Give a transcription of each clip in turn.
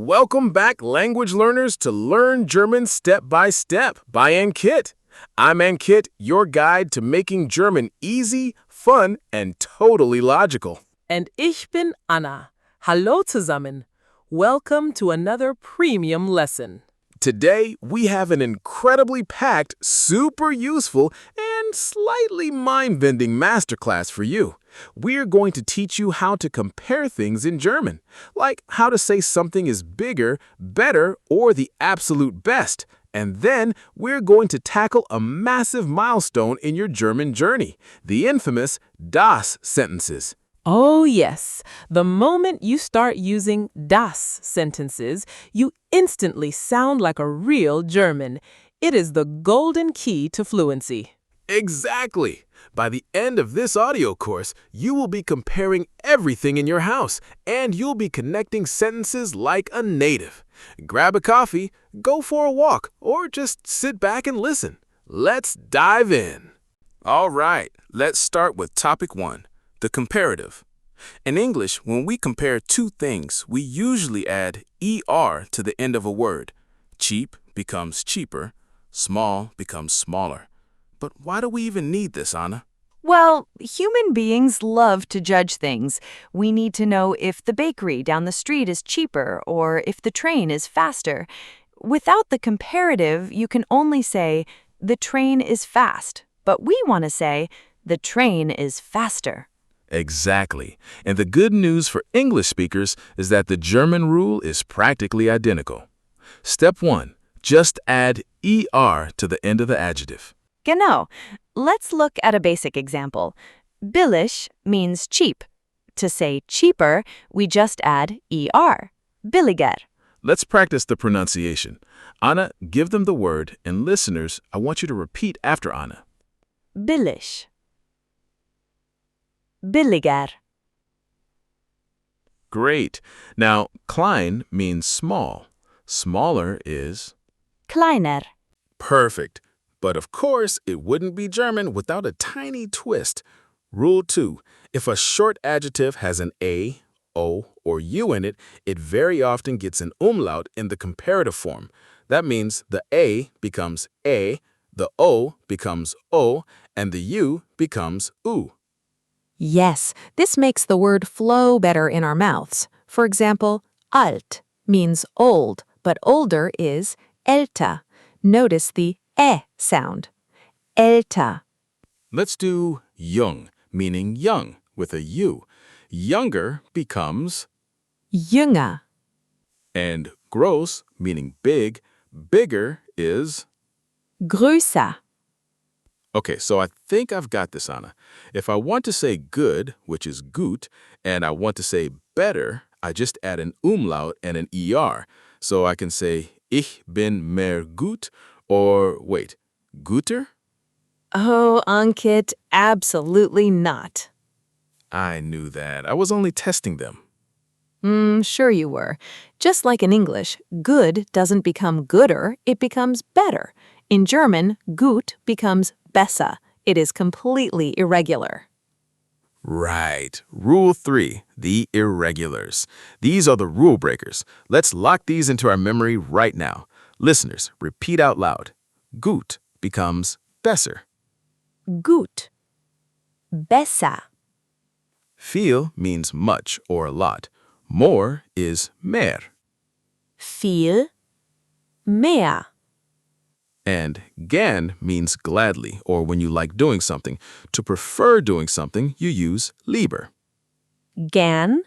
Welcome back, language learners, to Learn German Step by Step by Ankit. I'm Ankit, your guide to making German easy, fun, and totally logical. And ich bin Anna. Hallo zusammen. Welcome to another premium lesson. Today, we have an incredibly packed, super useful, and slightly mind-bending masterclass for you. We're going to teach you how to compare things in German, like how to say something is bigger, better, or the absolute best. And then we're going to tackle a massive milestone in your German journey, the infamous das sentences. Oh yes, the moment you start using das sentences, you instantly sound like a real German. It is the golden key to fluency. Exactly. By the end of this audio course, you will be comparing everything in your house, and you'll be connecting sentences like a native. Grab a coffee, go for a walk, or just sit back and listen. Let's dive in. All right, let's start with topic 1, the comparative. In English, when we compare two things, we usually add er to the end of a word. Cheap becomes cheaper, small becomes smaller. But why do we even need this, Anna? Well, human beings love to judge things. We need to know if the bakery down the street is cheaper or if the train is faster. Without the comparative, you can only say, the train is fast. But we want to say, the train is faster. Exactly. And the good news for English speakers is that the German rule is practically identical. Step 1. Just add er to the end of the adjective. Genau. Let's look at a basic example. Billig means cheap. To say cheaper, we just add er. Billiger. Let's practice the pronunciation. Anna, give them the word, and listeners, I want you to repeat after Anna. Billig. Billiger. Great. Now, klein means small. Smaller is Kleiner. perfect. But of course, it wouldn't be German without a tiny twist. Rule 2. If a short adjective has an a, o, or u in it, it very often gets an umlaut in the comparative form. That means the a becomes a, the o becomes o, and the u becomes u. Yes, this makes the word flow better in our mouths. For example, alt means old, but older is älter. Notice the e sound. Älter. Let's do jung, meaning young, with a u. Younger becomes, Jünger. and gross, meaning big, bigger is. Größer. Okay, so I think I've got this, Anna. If I want to say good, which is gut, and I want to say better, I just add an umlaut and an er. So I can say, ich bin mehr gut, or wait, guter? Oh, Ankit, absolutely not. I knew that. I was only testing them. Sure you were. Just like in English, good doesn't become gooder, it becomes better. In German, gut becomes besser. It is completely irregular. Right. Rule 3, the irregulars. These are the rule breakers. Let's lock these into our memory right now. Listeners, repeat out loud. Gut becomes besser. Gut. Besser. Viel means much or a lot. More is mehr. Viel. Mehr. And gern means gladly, or when you like doing something. To prefer doing something, you use lieber. Gern.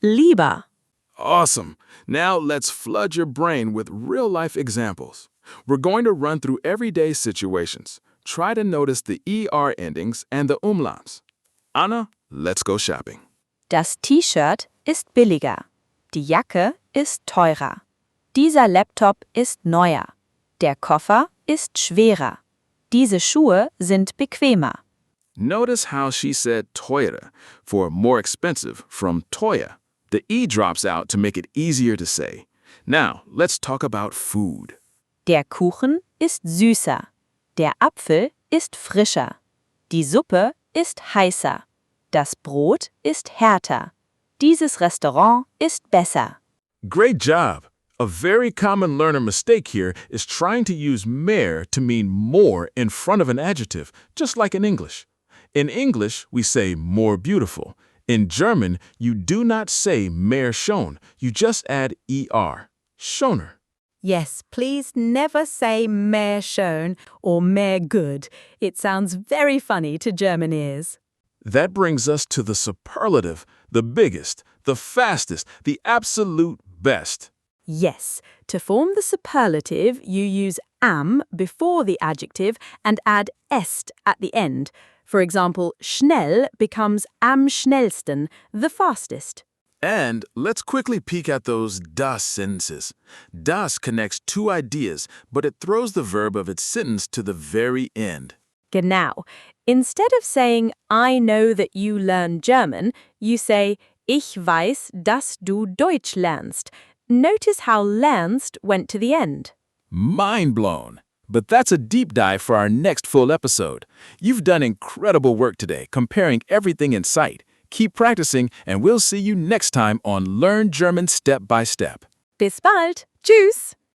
Lieber. Awesome. Now let's flood your brain with real-life examples. We're going to run through everyday situations. Try to notice the er endings and the umlauts. Anna, let's go shopping. Das T-Shirt ist billiger. Die Jacke ist teurer. Dieser Laptop ist neuer. Der Koffer ist schwerer. Diese Schuhe sind bequemer. Notice how she said teurer for more expensive from teuer. The E drops out to make it easier to say. Now, let's talk about food. Der Kuchen ist süßer. Der Apfel ist frischer. Die Suppe ist heißer. Das Brot ist härter. Dieses Restaurant ist besser. Great job! A very common learner mistake here is trying to use mehr to mean more in front of an adjective, just like in English. In English, we say more beautiful. In German, you do not say mehr schön, you just add er, schöner. Yes, please never say mehr schön or mehr good. It sounds very funny to German ears. That brings us to the superlative, the biggest, the fastest, the absolute best. Yes, to form the superlative, you use am before the adjective and add est at the end. For example, schnell becomes am schnellsten, the fastest. And let's quickly peek at those das sentences. Das connects two ideas, but it throws the verb of its sentence to the very end. Genau. Instead of saying, I know that you learn German, you say, Ich weiß, dass du Deutsch lernst. Notice how lernst went to the end. Mind blown! But that's a deep dive for our next full episode. You've done incredible work today, comparing everything in sight. Keep practicing, and we'll see you next time on Learn German Step by Step. Bis bald. Tschüss.